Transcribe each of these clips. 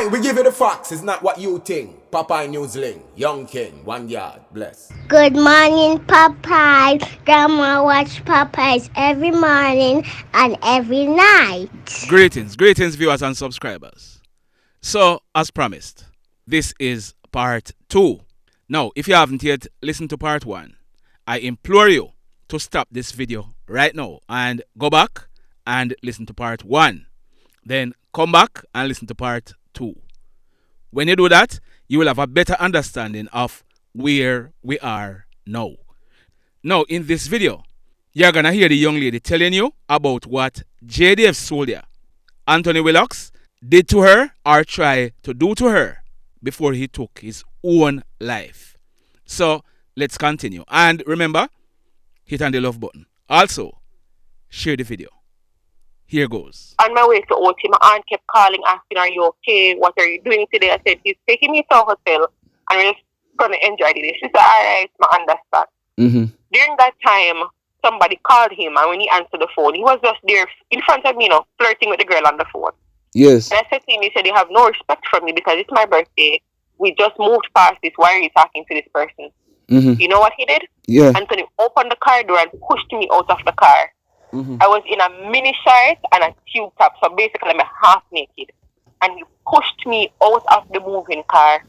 Aye, we give you the facts. It's not what you think. Popeye Newsling, Young King, 1 yard, bless. Good morning, Popeye. Grandma watch Popeyes every morning and every night. Greetings, viewers and subscribers. So, as promised, this is part 2. Now, if you haven't yet listened to part 1, I implore you to stop this video right now and go back and listen to part 1. Then come back and listen to part 2. When you do that, you will have a better understanding of where we are now. Now, in this video, you're gonna hear the young lady telling you about what JDF Soldier Anthony Willocks did to her or tried to do to her before he took his own life. So let's continue. And remember, hit on the love button. Also, share the video. Here goes. On my way to OT, my aunt kept calling, asking, "Are you okay? What are you doing today?" I said, "He's taking me to a hotel and we're just going to enjoy the day." She said, "All right, I understand." Mm-hmm. During that time, somebody called him, and when he answered the phone, he was just there in front of me, flirting with the girl on the phone. Yes. And I said to him, he said, "You have no respect for me because it's my birthday. We just moved past this. Why are you talking to this person?" Mm-hmm. You know what he did? Yeah. Anthony opened the car door and pushed me out of the car. Mm-hmm. I was in a mini shirt and a tube top, so basically I'm half naked. And he pushed me out of the moving car.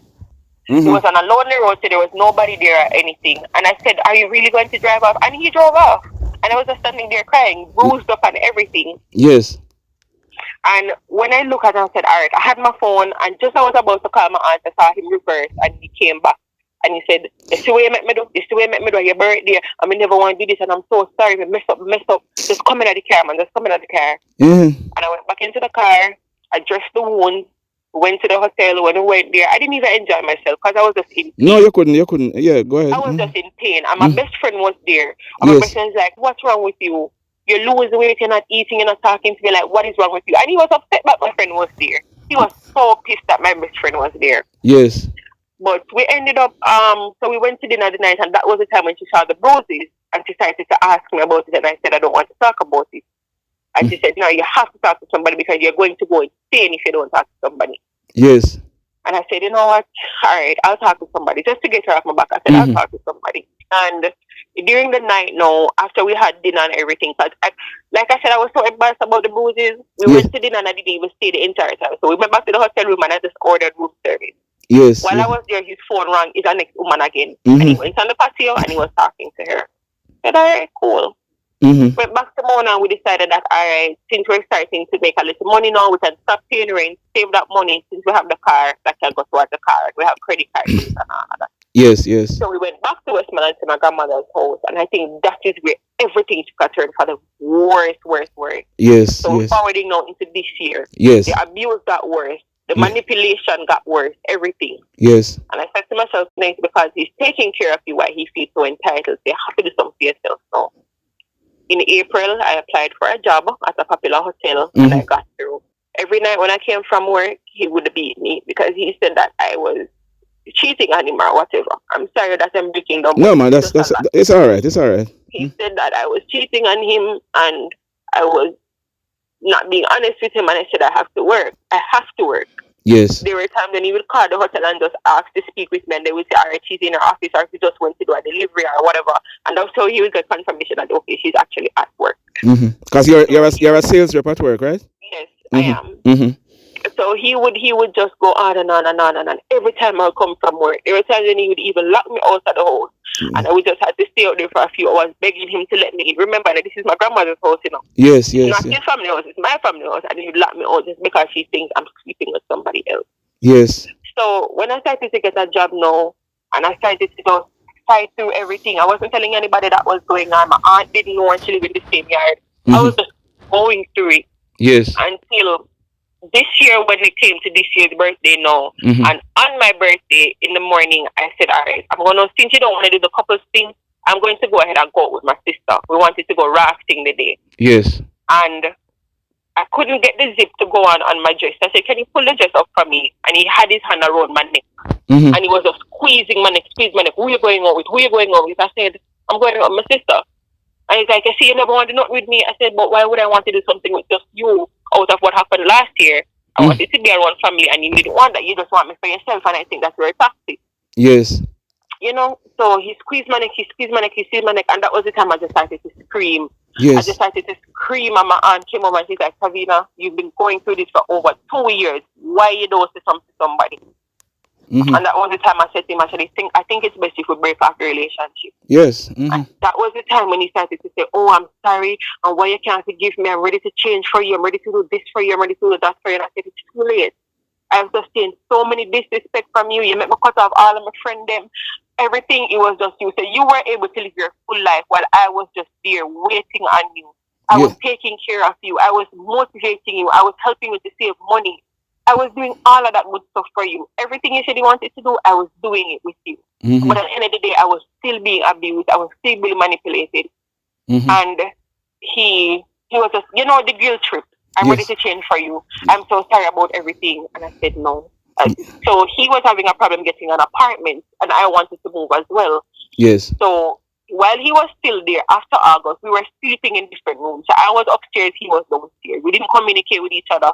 Mm-hmm. It was on a lonely road, so there was nobody there or anything. And I said, "Are you really going to drive off?" And he drove off. And I was just standing there crying, bruised up and everything. Yes. And when I looked at him, I said, "All right," I had my phone, and just I was about to call my aunt, I saw him reverse, and he came back. And he said, "This is the way you make me do. This is the way you make me do. Your birthday. I mean, never want to do this, and I'm so sorry. If I mess up. Just come in at the car, man. Just come in at the car." Mm-hmm. And I went back into the car. I dressed the wound. Went to the hotel. When I went there, I didn't even enjoy myself because I was just in pain. No, you couldn't. Yeah, go ahead. I was just in pain. And my best friend was there. And my Yes. best friend's like, "What's wrong with you? You're losing weight. You're not eating. You're not talking to me. Like, what is wrong with you?" And he was upset that my friend was there. He was so pissed that my best friend was there. Yes. But we ended up, so we went to dinner the night, and that was the time when she saw the bruises, and she started to ask me about it, and I said, "I don't want to talk about it." And she said, "No, you have to talk to somebody because you're going to go insane if you don't talk to somebody." Yes. And I said, "You know what? All right, I'll talk to somebody." Just to get her off my back, I said, "I'll talk to somebody." And during the night, after we had dinner and everything, like I said, I was so embarrassed about the bruises. We went to dinner and I didn't even stay the entire time. So we went back to the hotel room and I just ordered room service. Yes. While I was there, his phone rang. It's the next woman again. And he went on the patio and he was talking to her. I said, "All right, cool." Mm-hmm. Went back to Mona and we decided that, all right, since we're starting to make a little money now, we can stop paying rent, save that money since we have the car that can go towards the car. We have credit cards and all of that. Yes, yes. So we went back to Westmoreland to my grandmother's house, and I think that is where everything took a turn for the worst. Yes, So we're yes. forwarding now into this year. Yes. The abuse got worse. The manipulation got worse. Everything. Yes. And I said to myself, "Nice, because he's taking care of you, why he feels so entitled. So you have to do something for yourself now." In April, I applied for a job at a popular hotel, and I got through. Every night when I came from work, he would beat me because he said that I was cheating on him or whatever. I'm sorry that I'm breaking down. No, man, that's it's all right. It's all right. He said that I was cheating on him and I was not being honest with him, and I said, "I have to work. I have to work." Yes. There were times when he would call the hotel and just ask to speak with me, and they would say, "All right, she's in her office," or she just went to do a delivery or whatever. And that's how he would get confirmation that, okay, she's actually at work. Because you're a sales rep at work, right? Yes, I am. Mm-hmm. So he would just go on and on and on and on. Every time I come from work, there were times when he would even lock me out of the house. And I would just have to stay out there for a few hours begging him to let me in. Remember that this is my grandmother's house, Yes, It's not his family house, it's my family house. And he would lock me out just because she thinks I'm sleeping with somebody else. Yes. So when I started to get a job now, and I started to just fight through everything, I wasn't telling anybody that was going on. My aunt didn't know, and she lived in the same yard. I was just going through it. Yes. Until this year, when it came to this year's birthday now, and on my birthday in the morning, I said, "All right, I'm going to, since you don't want to do the couples thing, I'm going to go ahead and go out with my sister." We wanted to go rafting the day. Yes. And I couldn't get the zip to go on my dress. I said, "Can you pull the dress up for me?" And he had his hand around my neck. And he was just squeezing my neck, "Who you going out with? Who you going out with?" I said, "I'm going out with my sister." And he's like, "I see you never want to do nothing with me." I said, "But why would I want to do something with just you out of what happened last year?" I wanted to be around family, and you didn't want that. You just want me for yourself, and I think that's very toxic. Yes. You know, so he squeezed my neck, and that was the time I just started to scream. Yes. I just started to scream, and my aunt came over and she's like, Savina, you've been going through this for over 2 years. Why you don't say something to somebody? And that was the time I said to him, I think it's best if we break off the relationship. Yes. And that was the time when he started to say, oh, I'm sorry, and why you can't forgive me? I'm ready to change for you. I'm ready to do this for you. I'm ready to do that for you. And I said, it's too late. I've sustained so many disrespect from you. You made me cut off all of my friends, them. Everything, it was just you. So you were able to live your full life while I was just there waiting on you. I was taking care of you. I was motivating you. I was helping you to save money. I was doing all of that good stuff for you. Everything you said you wanted to do, I was doing it with you. But at the end of the day, I was still being abused. I was still being manipulated. And he was just, the guilt trip. I'm ready to change for you. I'm so sorry about everything. And I said no. So he was having a problem getting an apartment, and I wanted to move as well. Yes. So while he was still there, after August, we were sleeping in different rooms. So I was upstairs, he was downstairs. We didn't communicate with each other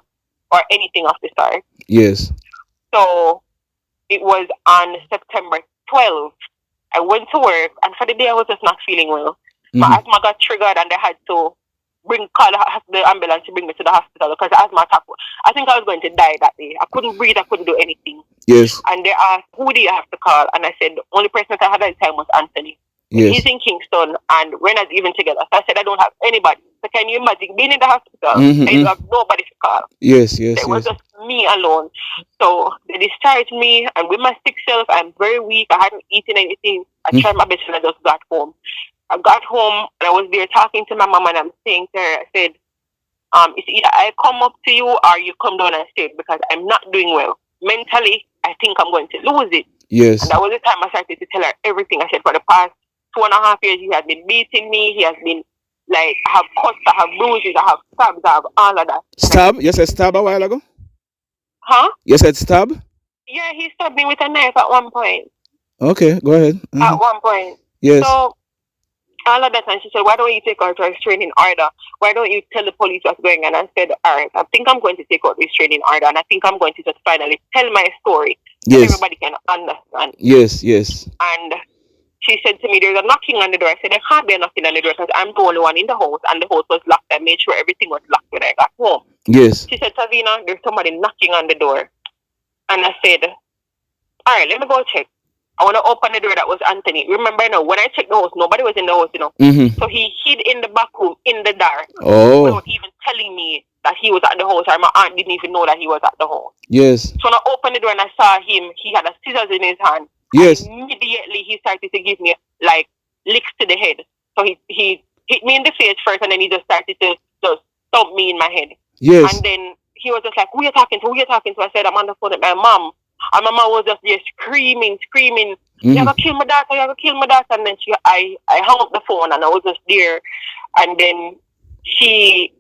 or anything of the sort. Yes. So it was on September 12th. I went to work, and for the day I was just not feeling well. My asthma got triggered, and they had to call the ambulance to bring me to the hospital because the asthma attack. I think I was going to die that day. I couldn't breathe. I couldn't do anything. Yes. And they asked, who do you have to call? And I said, the only person that I had at the time was Anthony. Yes. He's in Kingston, and we're not even together. So I said, I don't have anybody. So can you imagine being in the hospital and you have nobody to call? Yes, yes, It was just me alone. So they discharged me, and with my sick self, I'm very weak. I hadn't eaten anything. I tried my best, and I just got home. I got home, and I was there talking to my mom, and I'm saying to her, I said, it's either I come up to you or you come down and stay, because I'm not doing well. Mentally, I think I'm going to lose it. Yes. And that was the time I started to tell her everything. I said, for the past 2.5 years, he has been beating me. He has been, like, I have cuts, I have bruises, I have stabs, I have all of that. Stab? You said stab a while ago? Huh? You said stab? Yeah, he stabbed me with a knife at one point. Okay, go ahead. At one point. Yes. So, all of that, and she said, why don't you take out a restraining order? Why don't you tell the police what's going on? And I said, all right, I think I'm going to take out restraining order, and I think I'm going to just finally tell my story so everybody can understand. Yes, yes. And she said to me, there's a knocking on the door. I said, there can't be a knocking on the door because I'm the only one in the house, and the house was locked. I made sure everything was locked when I got home. Yes. She said, Savina, there's somebody knocking on the door. And I said, all right, let me go check. I want to open the door. That was Anthony. Remember, when I checked the house, nobody was in the house, So he hid in the back room in the dark. Oh. Without even telling me that he was at the house, or my aunt didn't even know that he was at the house. Yes. So when I opened the door and I saw him, he had a scissors in his hand. Yes. And immediately he started to give me, like, licks to the head. So he hit me in the face first, and then he just started to just stomp me in my head. Yes. And then he was just like, who are you talking to? Who are you talking to? I said, I'm on the phone with my mom. And my mom was just there screaming. You have to kill my daughter, you have to kill my daughter. And then I hung up the phone, and I was just there. And then he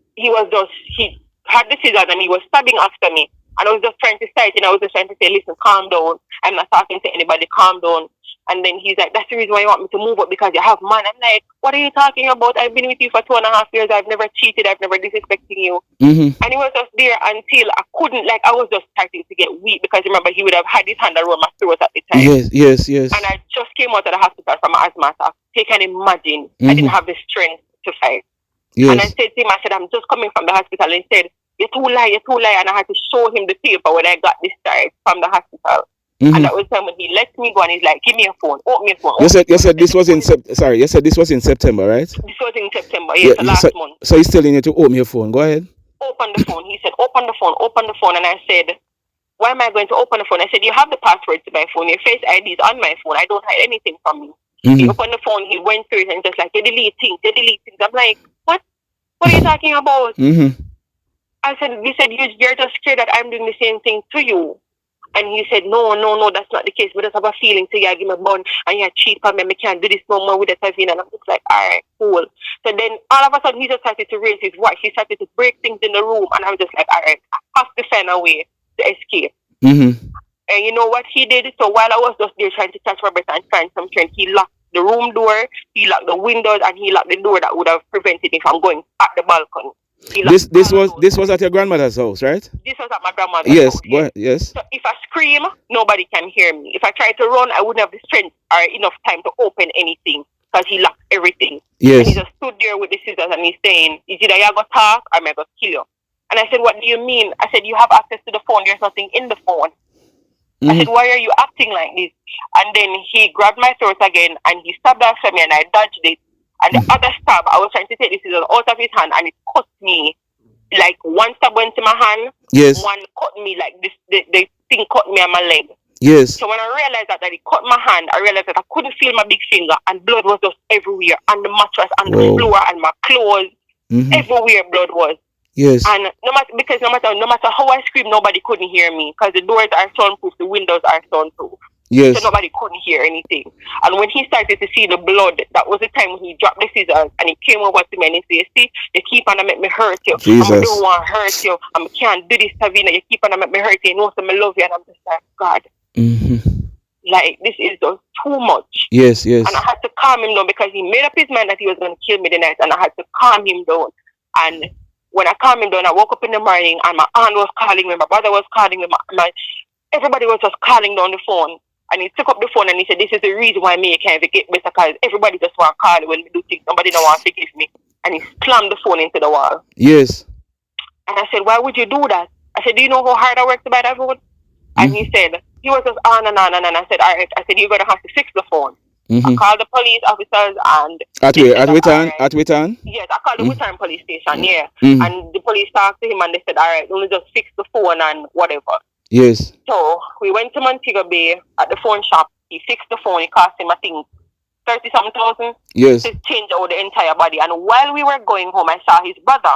had the scissors, and he was stabbing after me. And I was just trying to start, and I was just trying to say, listen, calm down. I'm not talking to anybody, calm down. And then he's like, that's the reason why you want me to move up, because you have man. I'm like, what are you talking about? I've been with you for 2.5 years. I've never cheated. I've never disrespected you. And he was just there until I couldn't, like, I was just starting to get weak, because remember, he would have had his hand around my throat at the time. Yes. And I just came out of the hospital from an asthma attack. So you can imagine, I didn't have the strength to fight. Yes. And I said to him, I said, I'm just coming from the hospital. And he said, you're too lie. And I had to show him the paper when I got discharged from the hospital. And that was the time when he let me go, and he's like, give me a phone, open me a phone. You said this was in September, right? This was in September, yes, last month. So he's telling you to open your phone. Go ahead. Open the phone. He said, open the phone. And I said, why am I going to open the phone? I said, you have the password to my phone. Your face ID is on my phone. I don't hide anything from you. He opened the phone. He went through it and just like, you delete things. I'm like, what? What are you talking about? I said, you're just scared that I'm doing the same thing to you. And he said, no, that's not the case. We just have a feeling to you, give me a bun, and you cheat on me. I can't do this no more with the Savina. And I'm just like, all right, cool. So then all of a sudden, he just started to raise his voice. He started to break things in the room. And I was just like, all right, I have to find a way to escape. And you know what he did? So while I was just there trying to catch my breath and find some strength, he locked the room door, he locked the windows, and he locked the door that would have prevented me from going at the balcony. He This locked this all of was those this was at your grandmother's house, right? This was at my grandmother's Yes. house. Go yes. So if I scream, nobody can hear me. If I try to run, I wouldn't have the strength or enough time to open anything because he locked everything. And he Yes. just stood there with the scissors and he's saying, "Is either you're going to talk or I'm going to kill you." And I said, "What do you mean?" I said, "You have access to the phone. There's nothing in the phone." I said, "Why are you acting like this?" And then he grabbed my throat again and he stabbed after me and I dodged it. And the other stab, I was trying to take the scissors out of his hand and it cut me. Like one stab went to my hand, Yes. one cut me like this. The thing cut me on my leg. Yes. So when I realized that it cut my hand, I realized that I couldn't feel my big finger and blood was just everywhere on the mattress, on the floor, and my clothes. Everywhere blood was. Yes. And no matter how I screamed, nobody couldn't hear me because the doors are soundproof, the windows are soundproof. Yes. So nobody couldn't hear anything. And when he started to see the blood, that was the time when he dropped the scissors and he came over to me and he said, "See, you keep on to make me hurt you. Jesus. I don't want to hurt you. I can't do this, Savina. You keep on to make me hurt you. You know, so I love you." And I'm just like, God. Like, this is just too much. Yes, yes. And I had to calm him down because he made up his mind that he was going to kill me the night, and I had to calm him down. And when I calmed him down, I woke up in the morning and my aunt was calling me, my brother was calling me, everybody was just calling down the phone. And he took up the phone and he said, "This is the reason why me can't get better because everybody just want to call me when we do things. Nobody don't want to forgive me." And he slammed the phone into the wall. Yes. And I said, "Why would you do that?" I said, "Do you know how hard I worked to buy that phone?" And he said, he was just on and on and on. I said, "All right." I said, "You're going to have to fix the phone." I called the police officers and... At Witan? Yes, I called the Witan police station, yeah. And the police talked to him and they said, "All right, only just fix the phone and whatever." Yes. So we went to Montego Bay at the phone shop. He fixed the phone. It cost him, I think, 30-something thousand. Yes. To change out the entire body. And while we were going home, I saw his brother.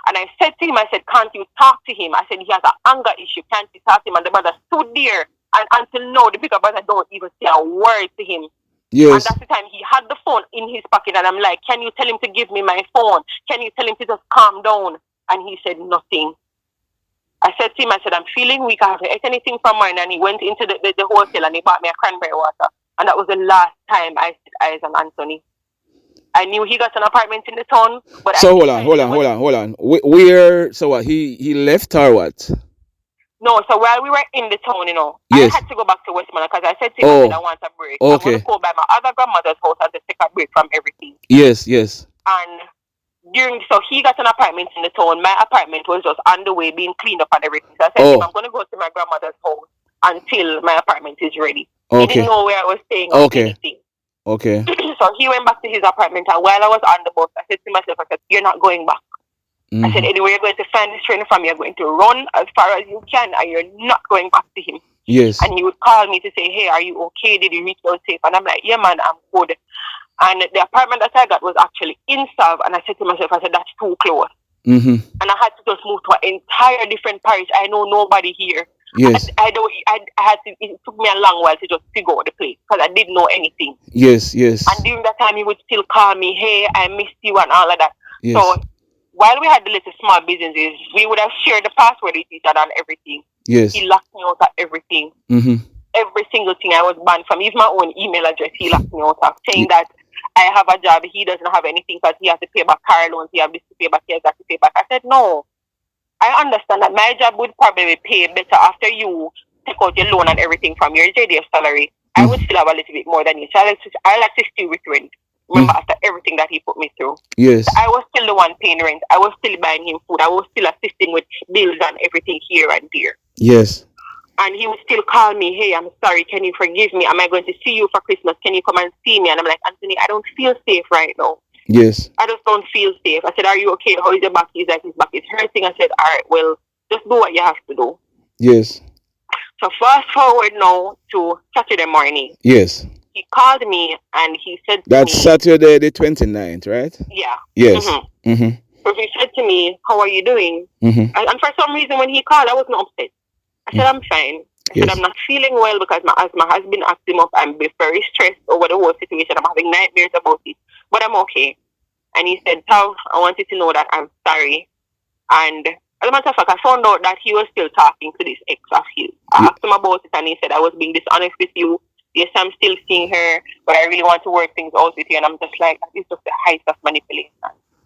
And I said to him, I said, "Can't you talk to him?" I said, "He has an anger issue. Can't you talk to him?" And the brother stood there. And until now, the bigger brother don't even say a word to him. Yes. And that's the time he had the phone in his pocket. And I'm like, "Can you tell him to give me my phone? Can you tell him to just calm down?" And he said nothing. I said to him, I said, "I'm feeling weak. I haven't ate anything from mine." And he went into the hotel and he bought me a cranberry water. And that was the last time I set eyes on Anthony. I knew he got an apartment in the town. But so hold on. Where, so what, he left or what? No, so while we were in the town, Yes. I had to go back to Westmoreland because I said to him, I said, "I want a break. Okay. I'm going to go by my other grandmother's house and just take a break from everything." Yes, yes. And so he got an apartment in the town. My apartment was just on the way being cleaned up and everything. So I said to him, "I'm going to go to my grandmother's house until my apartment is ready." He didn't know where I was staying or anything. Okay. So he went back to his apartment, and while I was on the bus, I said to myself, I said, "You're not going back." I said, "Anyway, you're going to find this train from, you're going to run as far as you can, and you're not going back to him." Yes. And he would call me to say, "Hey, are you okay? Did you reach out safe?" And I'm like, "Yeah, man, I'm good." And the apartment that I got was actually in Sav, and I said to myself, I said, "That's too close." And I had to just move to an entire different parish. I know nobody here. Yes. I had to. It took me a long while to just figure out the place because I didn't know anything. Yes, yes. And during that time, he would still call me, "Hey, I missed you," and all of that. Yes. So while we had the little small businesses, we would have shared the password with each other and everything. Yes. He locked me out of everything. Every single thing I was banned from. Even my own email address, he locked me out of, saying that I have a job, he doesn't have anything because he has to pay back car loans, he has this to pay back, he has that to pay back. I said, "No. I understand that my job would probably pay better after you take out your loan and everything from your JDF salary. I would still have a little bit more than you. So I like to still with rent. Remember, after everything that he put me through." Yes. So I was still the one paying rent. I was still buying him food. I was still assisting with bills and everything here and there. Yes. And he would still call me, "Hey, I'm sorry. Can you forgive me? Am I going to see you for Christmas? Can you come and see me?" And I'm like, "Anthony, I don't feel safe right now. Yes. I just don't feel safe." I said, "Are you okay? How is your back?" He's like, "His back is hurting." I said, "All right, well, just do what you have to do." Yes. So fast forward now to Saturday morning. Yes. He called me and he said to That's me... Saturday the 29th, right? Yeah. Yes. So he said to me, "How are you doing?" And for some reason, when he called, I wasn't upset. I said, "I'm fine." I said, "I'm not feeling well because my asthma has been acting up. I'm very stressed over the whole situation. I'm having nightmares about it. But I'm okay." And he said, "Tav, I want you to know that I'm sorry." And as a matter of fact, I found out that he was still talking to this ex of his. I asked him about it and he said, "I was being dishonest with you. Yes, I'm still seeing her, but I really want to work things out with you." And I'm just like, it's just the height of manipulation.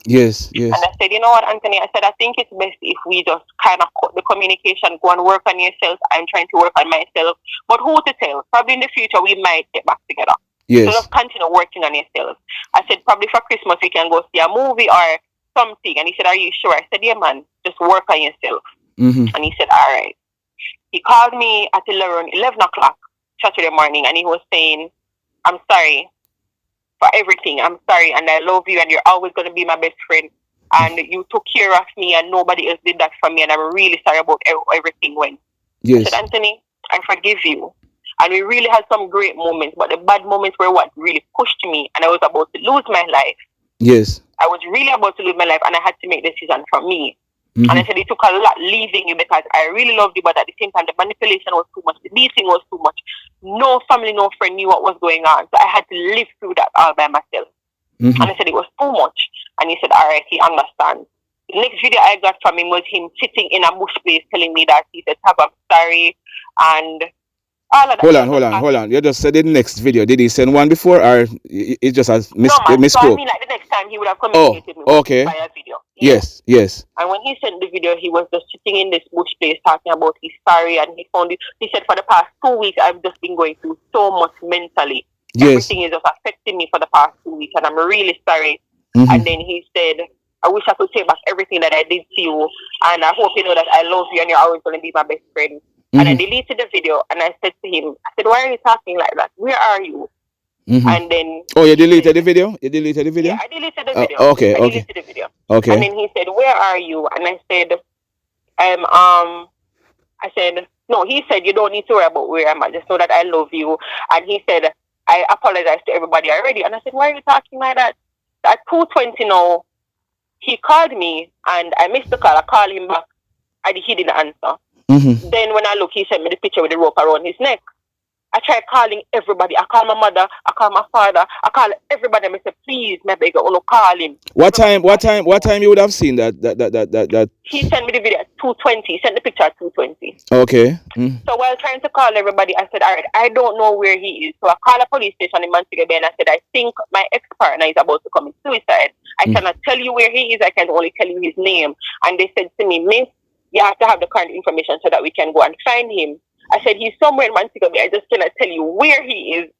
Yes, yes. And I said, you know what, Anthony? I said, I think it's best if we just kind of cut the communication, go and work on yourself. I'm trying to work on myself. But who to tell? Probably in the future we might get back together. Yes. So just continue working on yourself. I said, probably for Christmas we can go see a movie or something. And he said, are you sure? I said, yeah, man, just work on yourself. Mm-hmm. And he said, all right. He called me at 11 o'clock Saturday morning, and he was saying, I'm sorry for everything. I'm sorry, and I love you, and you're always going to be my best friend. And you took care of me, and nobody else did that for me, and I'm really sorry about everything went. Yes. I said, Anthony, I forgive you. And we really had some great moments, but the bad moments were what really pushed me, and I was about to lose my life. Yes. I was really about to lose my life, and I had to make a decision for me. Mm-hmm. And I said, it took a lot leaving you because I really loved you, but at the same time, the manipulation was too much. The beating was too much. No family, no friend knew what was going on. So I had to live through that all by myself. Mm-hmm. And I said, it was too much. And he said, all right, he understands. The next video I got from him was him sitting in a bush place telling me that he said, Tab, I'm sorry. And all of that. Hold on. You just said the next video. Did he send one before, or it just has misspoke? So I mean, like the next time he would have communicated with me via video. Yeah? Yes, yes. And when he sent the video, he was just sitting in this bush place talking about he's sorry, and he found it. He said, for the past 2 weeks, I've just been going through so much mentally. Yes. Everything is just affecting me for the past 2 weeks, and I'm really sorry. Mm-hmm. And then he said, I wish I could take back everything that I did to you, and I hope you know that I love you and you're always going to be my best friend. Mm-hmm. And I deleted the video, and I said to him, I said, why are you talking like that? Where are you? Mm-hmm. And then... Oh, you deleted the video? You deleted the video? Yeah, I deleted the video. Okay. I deleted the video. Okay. And then he said, where are you? And I said, no, he said, you don't need to worry about where I'm at. Just know that I love you. And he said, I apologize to everybody already. And I said, why are you talking like that? At 2:20 now, he called me, and I missed the call. I called him back, and he didn't answer. Mm-hmm. Then when I look, he sent me the picture with the rope around his neck. I tried calling everybody. I called my mother. I called my father. I called everybody. I said, please, my beggar, call him. What time you would have seen that? He sent me the video at 2:20. He sent the picture at 2:20. Okay. Mm. So while trying to call everybody, I said, all right, I don't know where he is. So I called a police station in Montego Bay, and I said, I think my ex-partner is about to commit suicide. I cannot tell you where he is. I can only tell you his name. And they said to me, miss, you have to have the current information so that we can go and find him. I said, he's somewhere in Montego Bay. I just cannot tell you where he is.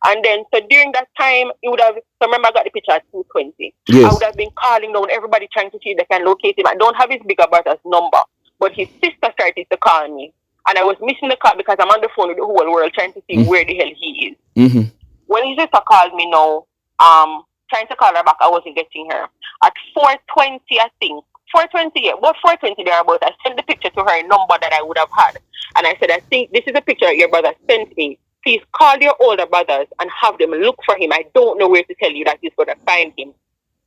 And then, so during that time, it would have, so remember I got the picture at 2:20. Yes. I would have been calling down everybody trying to see if they can locate him. I don't have his bigger brother's number, but his sister started to call me. And I was missing the call because I'm on the phone with the whole world trying to see where the hell he is. Mm-hmm. When his sister called me now, trying to call her back, I wasn't getting her. At 4:20, I think, 4:20, yeah, about 4:20 thereabouts, I sent the picture to her number that I would have had. And I said, I think this is a picture that your brother sent me. Please call your older brothers and have them look for him. I don't know where to tell you that he's going to find him.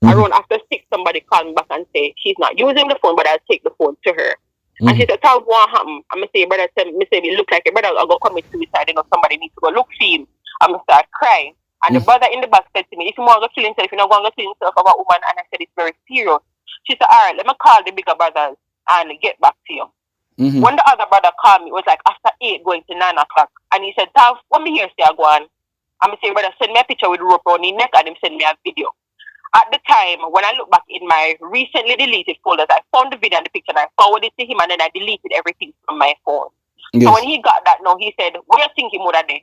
Mm-hmm. Around after 6, somebody called me back and said, she's not using the phone, but I'll take the phone to her. Mm-hmm. And she said, tell what happened. I'm going to say, brother, it look like your brother will go commit suicide. You know, somebody needs to go look for him. I'm going to start crying. And the brother in the back said to me, if you want to kill himself, you're not going to kill himself of a woman. And I said, it's very serious. She said, all right, let me call the bigger brothers and get back to you. Mm-hmm. When the other brother called me, it was like after 8 going to 9 o'clock. And he said, Tav, what me here say I go on? I'm going to say, brother, send me a picture with the rope around his neck, and him send me a video. At the time, when I look back in my recently deleted folders, I found the video and the picture, and I forwarded it to him, and then I deleted everything from my phone. Yes. So when he got that now, he said, what do you think he would have done?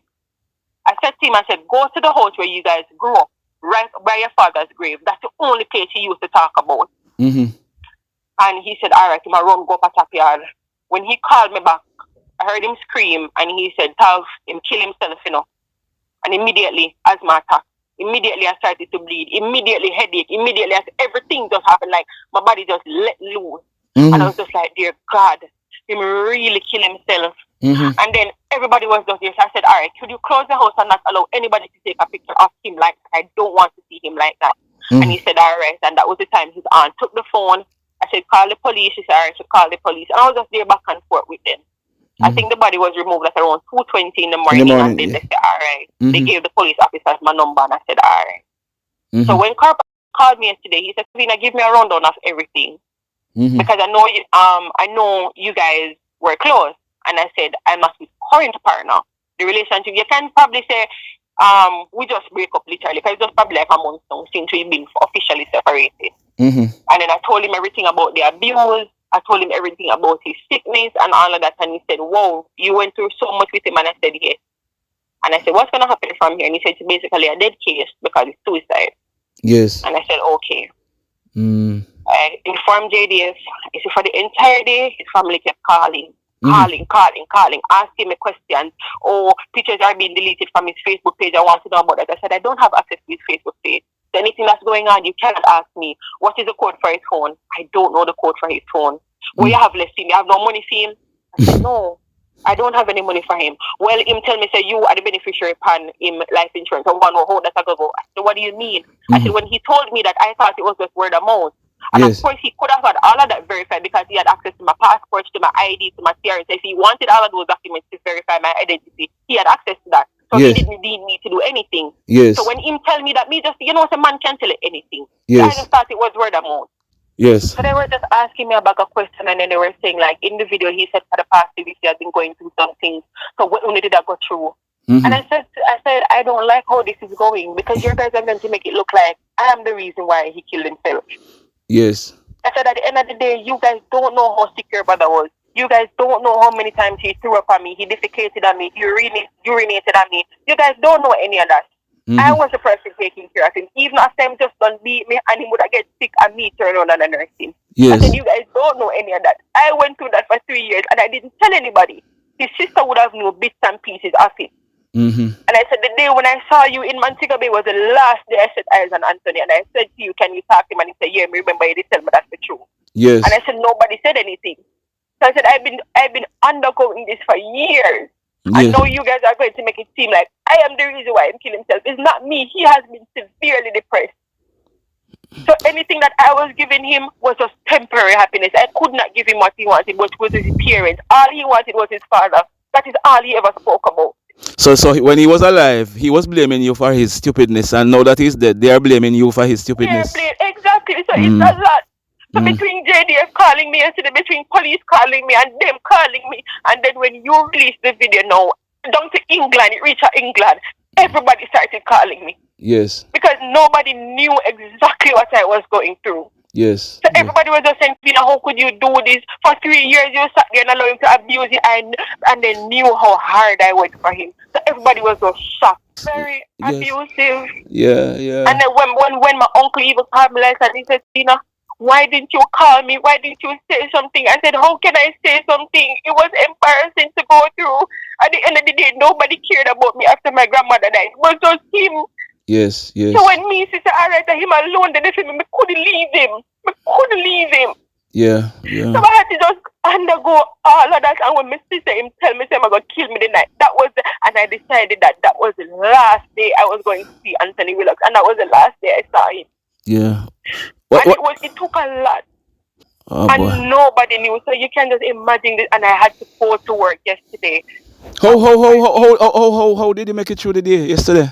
I said to him, I said, go to the house where you guys grew up, right by your father's grave. That's the only place he used to talk about. Mm-hmm. And he said, all right, him run go up a top yard. When he called me back, I heard him scream, and he said, Tav, him kill himself, you know. And immediately, asthma attack. Immediately, I started to bleed. Immediately, headache. Immediately, everything just happened. Like, my body just let loose. Mm-hmm. And I was just like, dear God, him really kill himself. Mm-hmm. And then everybody was just there. So I said, all right, could you close the house and not allow anybody to take a picture of him like that? I don't want to see him like that. Mm-hmm. And he said, all right. And that was the time his aunt took the phone. I said, call the police. She said, all right, so call the police. And I was just there back and forth with them. Mm-hmm. I think the body was removed at around 2:20 in the morning. And then they said, all right. Mm-hmm. They gave the police officers my number, and I said, all right. Mm-hmm. So when Carp called me yesterday, he said, Vina, give me a rundown of everything. Mm-hmm. Because I know you guys were close. And I said, I must be current partner. The relationship, you can probably say, we just break up literally. Because it's just probably like a month now since we've been officially separated. And then I told him everything about the abuse. I told him everything about his sickness and all of that. And he said, "Whoa, you went through so much with him." And I said, "Yes." And I said, "What's going to happen from here?" And he said, "It's basically a dead case because it's suicide." Yes. And I said, "Okay." I informed JDF. He said for the entire day, his family kept calling, asking me questions. Oh, pictures are being deleted from his Facebook page. I want to know about that. I said, "I don't have access to his Facebook page. So anything that's going on, you cannot ask me. What is the code for his phone? I don't know the code for his phone. Well, you have less him. You have no money for him?" I said, "No, I don't have any money for him." "Well, him tell me, say, you are the beneficiary upon him life insurance." I want to hold that I go. I said, "What do you mean?" I said, "When he told me that, I thought it was just word of mouth." And of course, he could have had all of that verified because he had access to my passport, to my ID, to my CRS. If he wanted all of those documents to verify my identity, he had access to that. So he didn't need me to do anything. So when him tell me that, me just, a man can't tell it anything. I just thought it was word of mouth. Yes. So they were just asking me about a question, and then they were saying, like, in the video, he said for the past 2 weeks he has been going through some things. So what only did I go through? And I said, I don't like how this is going because you guys are going to make it look like I am the reason why he killed himself. Yes. I said, at the end of the day, you guys don't know how sick your brother was. You guys don't know how many times he threw up on me, he defecated on me, he urinated on me. You guys don't know any of that. I was the person taking care of him. Even after him just done beat me and he would have get sick and me turn around and nurse him. I said, you guys don't know any of that. I went through that for 3 years and I didn't tell anybody. His sister would have known bits and pieces of it. And I said, the day when I saw you in Montego Bay was the last day I set eyes on Anthony. And I said to you, can you talk to him? And he said, yeah, remember you did tell me that's the truth. Yes. And I said, nobody said anything. So I said, I've been undergoing this for years. I know you guys are going to make it seem like I am the reason why he killed himself. It's not me. He has been severely depressed. So anything that I was giving him was just temporary happiness. I could not give him what he wanted, which was his parents. All he wanted was his father. That is all he ever spoke about. So when he was alive, he was blaming you for his stupidness, and now that he's dead, they are blaming you for his stupidness. Exactly. So it's a lot. So between JDF calling me yesterday, between police calling me and them calling me, and then when you release the video now, down to England, it reached England, everybody started calling me. Yes. Because nobody knew exactly what I was going through. Yes. So everybody was just saying, how could you do this? For 3 years you sat there and allowed him to abuse you, and they knew how hard I went for him. So everybody was so shocked. Very abusive. Yeah. And then when my uncle even called me like that, he said, why didn't you call me? Why didn't you say something? I said, how can I say something? It was embarrassing to go through. At the end of the day, nobody cared about me after my grandmother died. It was just him. Yes. So when me said, all right, him alone, then they said, I couldn't leave him. Yeah. So I had to just undergo all of that. And when my sister tell me, I'm going to kill me the night, and I decided that was the last day I was going to see Anthony Willocks. And that was the last day I saw him. Yeah. It took a lot. Oh, and boy. Nobody knew. So you can just imagine this. And I had to go to work yesterday. How did you make it through the day yesterday?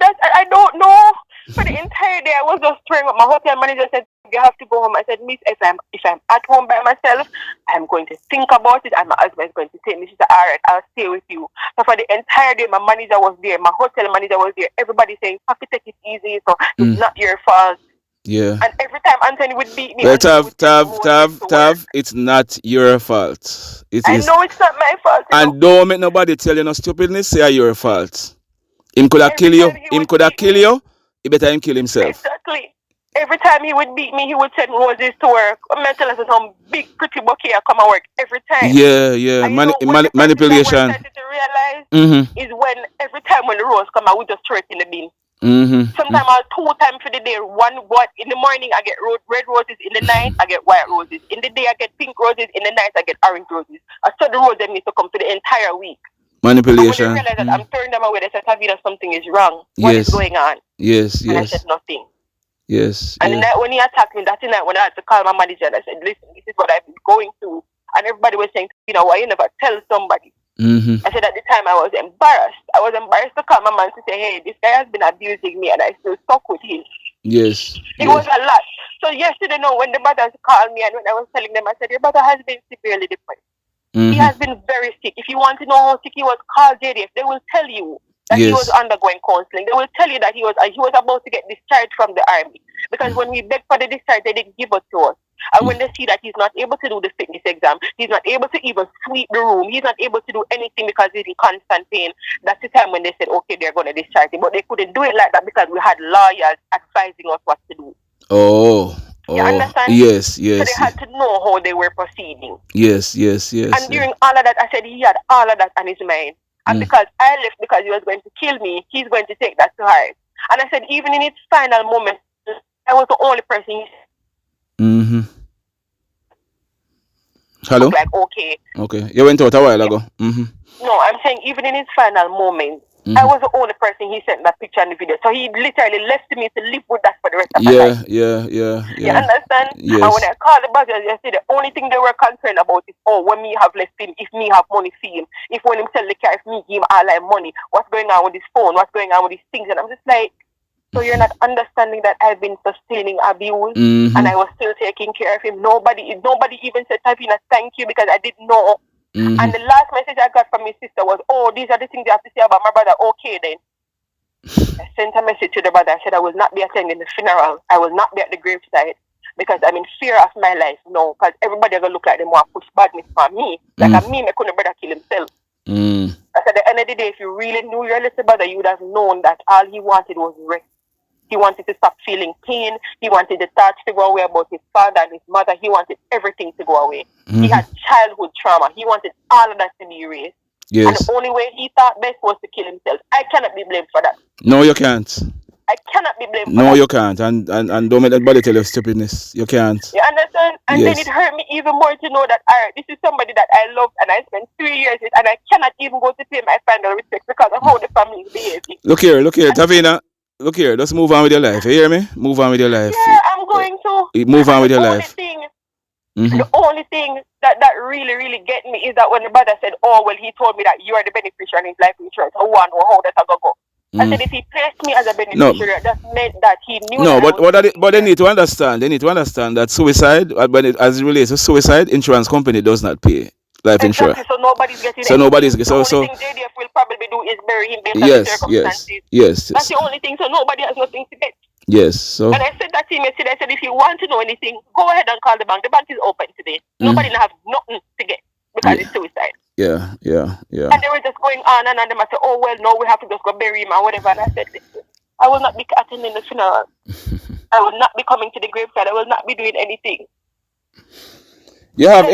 I don't know. For the entire day, I was just praying. My hotel manager said, you have to go home. I said, Miss, if I'm at home by myself, I'm going to think about it, and my husband is going to take me. She said, all right, I'll stay with you. So for the entire day, my manager was there. My hotel manager was there. Everybody saying, have to take it easy. So it's not your fault. Yeah. And every time Anthony would beat me. Well, Tav, it's not your fault. I know it's not my fault. And don't make nobody tell you no stupidness, say your fault. Him could have killed you. He better him kill himself. Exactly. Every time he would beat me, he would send roses to work. I'm going to tell us some big pretty bouquet come to work every time. Yeah. Manipulation. What I started to realize is when every time when the rose come, I would just throw it in the bin. Sometimes I'll 2 times for the day. In the morning I get red roses, in the night I get white roses. In the day I get pink roses, in the night I get orange roses. I saw the rose that needs to come for the entire week. Manipulation. And when I realized that I'm throwing them away, they said, Tavina, something is wrong. What is going on? Yes. And I said nothing. Yes. And the night when he attacked me, that's the night when I had to call my manager and I said, listen, this is what I've been going through. And everybody was saying, why you never tell somebody? I said at the time I was embarrassed. I was embarrassed to call my man to say, hey, this guy has been abusing me and I still stuck with him. Yes. It was a lot. So yesterday, when the brothers called me and when I was telling them, I said, your brother has been severely depressed. He has been very sick. If you want to know how sick he was, call JDF. They will tell you. that he was Yes. undergoing counseling. They will tell you that he was about to get discharged from the army. Because when we begged for the discharge, they didn't give it to us. And when they see that he's not able to do the fitness exam, he's not able to even sweep the room, he's not able to do anything because he's in constant pain, that's the time when they said, okay, they're going to discharge him. But they couldn't do it like that because we had lawyers advising us what to do. Oh. You understand? Yes, So yes. they had to know how they were proceeding. Yes, yes, yes. And during all of that, I said he had all of that on his mind. And because I left because he was going to kill me, he's going to take that to heart. And I said, even in its final moment, I was the only person. Mm-hmm. Hello? Like, okay. Okay. You went out a while ago. Mm-hmm. No, I'm saying even in his final moment, I was the only person he sent that picture and the video. So he literally left me to live with that for the rest of my life. Yeah. You understand? Yes. And when I called the back yesterday, the only thing they were concerned about is, when me have left him, if me have money for him, if when him sell the car, if me give him all that money, what's going on with his phone, what's going on with these things. And I'm just like, so you're not understanding that I've been sustaining abuse and I was still taking care of him. Nobody even said, Tavina, thank you, because I didn't know. And the last message I got from his sister was, these are the things you have to say about my brother. Okay, then. I sent a message to the brother. I said I will not be attending the funeral. I will not be at the graveside because I'm in fear of my life now. Because everybody going to look like them want to push badness for me. Like I mean, I couldn't brother kill himself. I said at the end of the day, if you really knew your little brother, you would have known that all he wanted was rest. He wanted to stop feeling pain. He wanted the thoughts to go away about his father and his mother. He wanted everything to go away. He had childhood trauma. He wanted all of that to be erased. Yes. And the only way he thought best was to kill himself. I cannot be blamed for that. No, you can't. I cannot be blamed for that. No, you can't. And don't make anybody tell you stupidness. You can't. You understand? And then it hurt me even more to know that this is somebody that I loved and I spent 3 years with, and I cannot even go to pay my final respect because of how the family is behaving. Look here, Tavina. Look here, just move on with your life. You hear me? Move on with your life. Yeah, I'm going to. Move on with your life. The only thing that really, really get me is that when the brother said, he told me that you are the beneficiary in his life insurance. How that I go. I said if he placed me as a beneficiary, that meant that he knew. No, but they need to understand. They need to understand that suicide, as it relates to suicide, insurance company does not pay life insurance. So nobody's getting. So nobody's getting. The only thing JDF will probably do is bury him based on the circumstances. Yes. That's the only thing. So nobody has nothing to get. Yes. So. And I said that to him yesterday. I said, if you want to know anything, go ahead and call the bank. The bank is open today. Nobody have nothing to get because it's suicide. Yeah. And they were just going on and they might say, no, we have to just go bury him or whatever. And I said, listen, I will not be attending the funeral. I will not be coming to the graveside. I will not be doing anything. You have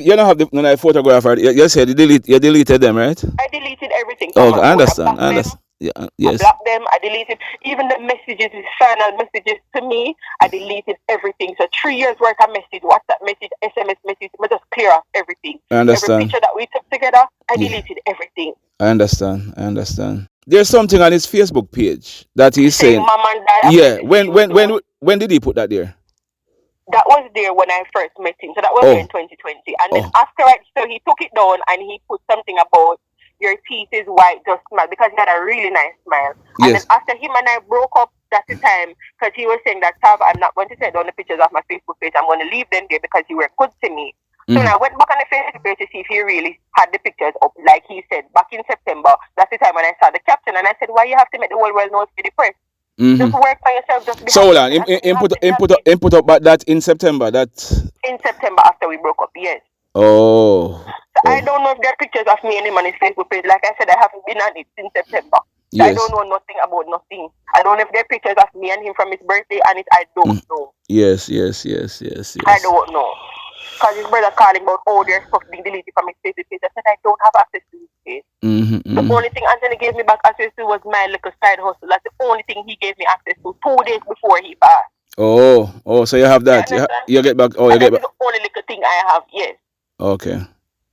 you don't have the photograph. You said you deleted them, right? I deleted everything. I understand. Yes. I blocked them. I deleted even the messages, his final messages to me. I deleted everything. So 3 years worth of message, WhatsApp message, SMS message. I just clear off everything. I understand. Every picture that we took together, I deleted everything. I understand. There's something on his Facebook page that he's saying. Mom and Dad. Yeah. When did he put that there? That was there when I first met him. So that was there in 2020. And then after so he took it down and he put something about your teeth is white, just smile, because he had a really nice smile. And then after him and I broke up, that's the time, because he was saying that, Tav, I'm not going to take down the pictures of my Facebook page. I'm going to leave them there because you were good to me. So when I went back on the Facebook page to see if he really had the pictures up, like he said, back in September. That's the time when I saw the caption. And I said, why you have to make the whole world know it's for the press? Just work for yourself. Just be so hold on. Input up that in September. In September after we broke up, yes. So I don't know if there are pictures of me and him on his Facebook page. Like I said, I haven't been on it since September. So I don't know nothing about nothing. I don't know if there are pictures of me and him from his birthday on it. I don't know. Yes. I don't know. Because his brother calling about there's stuff being deleted from his Facebook page. I said I don't have access to his page. The only thing Anthony gave me back access to was my little side hustle. That's the only thing he gave me access to 2 days before he passed. So you have that. You get back. You get back. That's the only little thing I have, yes. Okay.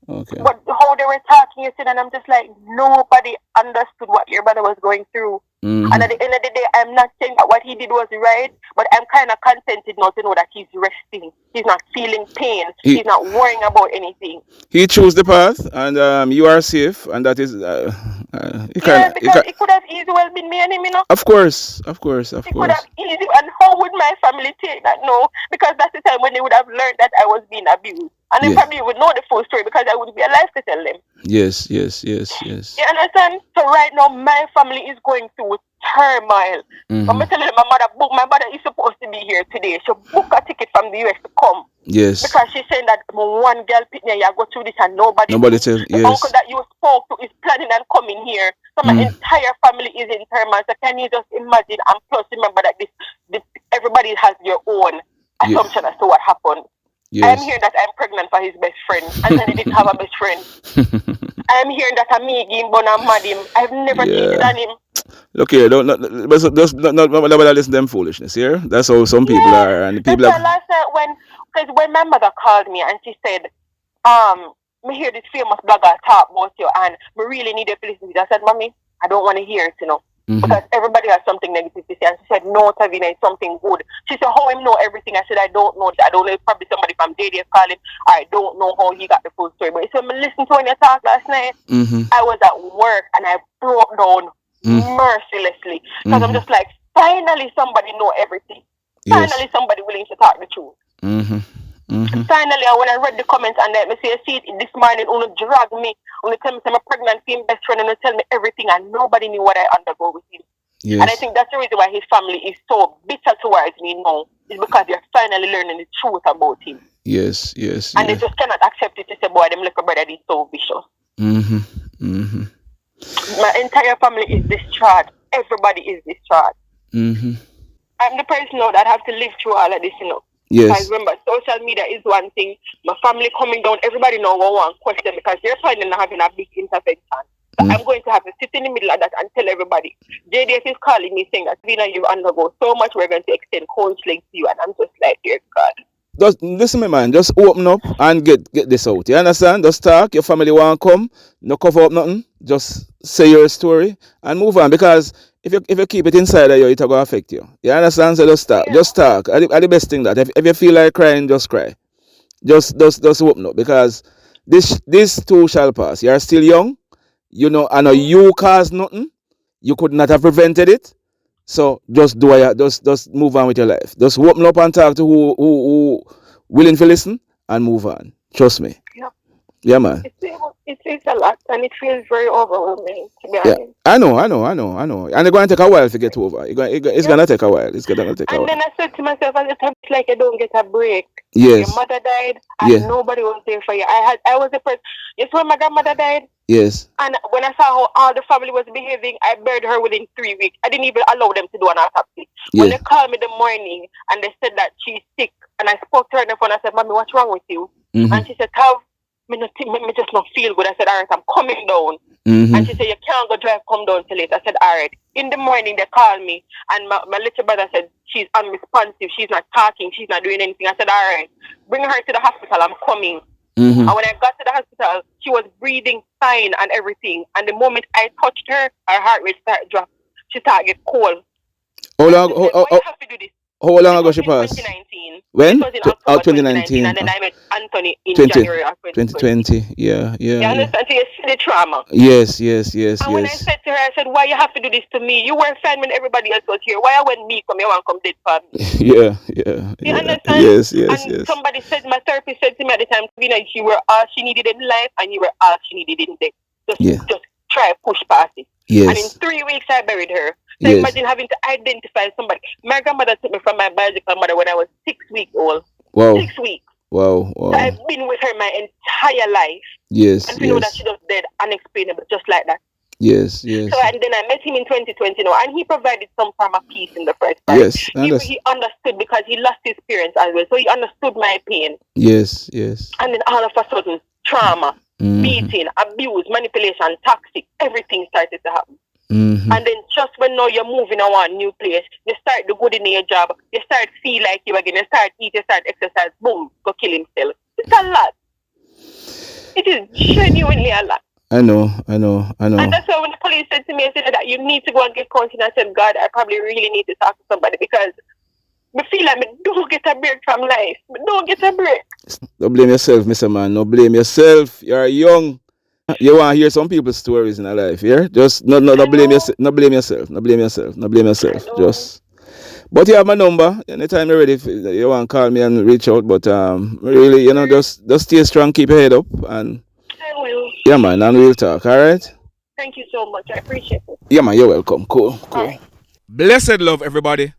But how they were talking yesterday, and I'm just like, nobody understood what your brother was going through. And at the end of the day, I'm not saying that what he did was right, but I'm kind of contented now to know that he's resting. He's not feeling pain. He's not worrying about anything. He chose the path, and you are safe, and that is. Because it could have easily well been me and him, you know. Of course. It could have easily, and how would my family take that? No, because that's the time when they would have learned that I was being abused, and they probably would know the full story because I wouldn't be alive to tell them. Yes. You understand? So right now, my family is going through turmoil. I'm telling you, my mother is supposed to be here today. She booked a ticket from the US to come. Yes. Because she's saying that one girl picked me and you go through this and nobody tells. The uncle that you spoke to is planning on coming here. So my entire family is in turmoil. So can you just imagine? And plus remember that this everybody has their own assumption as to what happened. Yes. I'm hearing that I'm pregnant for his best friend, and then he didn't have a best friend. I'm hearing that I'm making Bona mad him. I've never cheated on him. Look here, don't not listen to them foolishness here. That's how some people are, and the people. That's last night when my mother called me and she said, me hear this famous blogger talk about you, and we really need you to listen to it. I said, Mommy, I don't want to hear it, you know. Because everybody has something negative to say. And she said, no, Tavina, it's something good. She said, how him know everything? I said, I don't know. I don't know. It's probably somebody from JDF calling. I don't know how he got the full story. But he said, listen to when you talk last night. I was at work and I broke down mercilessly. Because I'm just like, finally somebody know everything. Finally somebody willing to talk the truth. Finally, when I read the comments and let me say, see it this morning, only drag me, only tell me I'm a pregnant female best friend, and they tell me everything, and nobody knew what I undergo with him. Yes. And I think that's the reason why his family is so bitter towards me now, is because they're finally learning the truth about him. Yes. And they just cannot accept it to say, boy, them little brother is so vicious. My entire family is distraught. Everybody is distraught. I'm the person now that have to live through all of this, you know. Yes. Because remember, social media is one thing. My family coming down, everybody now will want question because they're planning on having a big intervention. So I'm going to have to sit in the middle of that and tell everybody. JDF is calling me saying that, Vina, you undergo so much, we're going to extend counseling to you. And I'm just like, dear God. Just listen, my man. Just open up and get this out. You understand? Just talk. Your family want to come. No cover up nothing. Just say your story and move on. Because if you keep it inside of you, it will go affect you. You understand? So just talk. Just talk. Are the best thing that if you feel like crying, just cry. Just open up. Because this too shall pass. You are still young. You know, I know you caused nothing. You could not have prevented it. So just just move on with your life. Just open up and talk to who willing to listen and move on. Trust me. Yeah, man. It takes a lot and it feels very overwhelming, to be honest. I know. And it's going to take a while to get over. It's going to take a while. It's going to take a while. And then I said to myself, at the time, it's like I don't get a break. Yes. Your mother died and nobody was there for you. I was the person. Yes, when my grandmother died. Yes. And when I saw how all the family was behaving, I buried her within 3 weeks. I didn't even allow them to do an autopsy. When they called me the morning and they said that she's sick, and I spoke to her on the phone, I said, Mommy, what's wrong with you? And she said, me just not feel good. I said, all right, I'm coming down. And she said, you can't go drive, come down till late. I said, all right. In the morning, they called me, and my little brother said, she's unresponsive, she's not talking, she's not doing anything. I said, all right, bring her to the hospital, I'm coming. And when I got to the hospital, she was breathing fine and everything. And the moment I touched her heart rate started drop. She started get cold. How long ago she passed? 2019. When? It was in October 2019. And then I met Anthony in January of 2020. Yeah. You understand? So you see the trauma. Yes. And when I said to her, I said, why you have to do this to me? You were fine when everybody else was here. Why when me come, you want to come dead for me? You understand? Yes. And somebody said, my therapist said to me at the time, you were all she needed in life and you were all she needed in death. Just try push past it. Yes. And in 3 weeks, I buried her. So imagine having to identify somebody. My grandmother took me from my biological mother when I was 6 weeks old. Wow. 6 weeks. Wow. So I've been with her my entire life. Yes. And to know that she just dead unexplainable, just like that. Yes. So and then I met him in 2020 now, and he provided some form of peace in the first time. Yes. He understood because he lost his parents as well. So he understood my pain. Yes. And then all of a sudden, trauma, beating, abuse, manipulation, toxic, everything started to happen. And then just when now you're moving on one new place, you start the good in your job, you start feel like you again, you start eat, you start exercise, boom, go kill himself. It's a lot. It is genuinely a lot. I know. And that's why when the police said to me, I said that you need to go and get counseling, I said, God, I probably really need to talk to somebody because I feel like I don't get a break from life. I don't get a break. Don't blame yourself, Mr. Man. No blame yourself. You're young. You want to hear some people's stories in their life, yeah? Just no blame yourself. No blame yourself. No blame yourself. No blame yourself. Just. But you have my number. Anytime you're ready, if you want to call me and reach out. But really, just stay strong, keep your head up, and I will. yeah, man, and we'll talk. All right. Thank you so much. I appreciate it. Yeah, man, you're welcome. Cool. All right. Blessed love, everybody.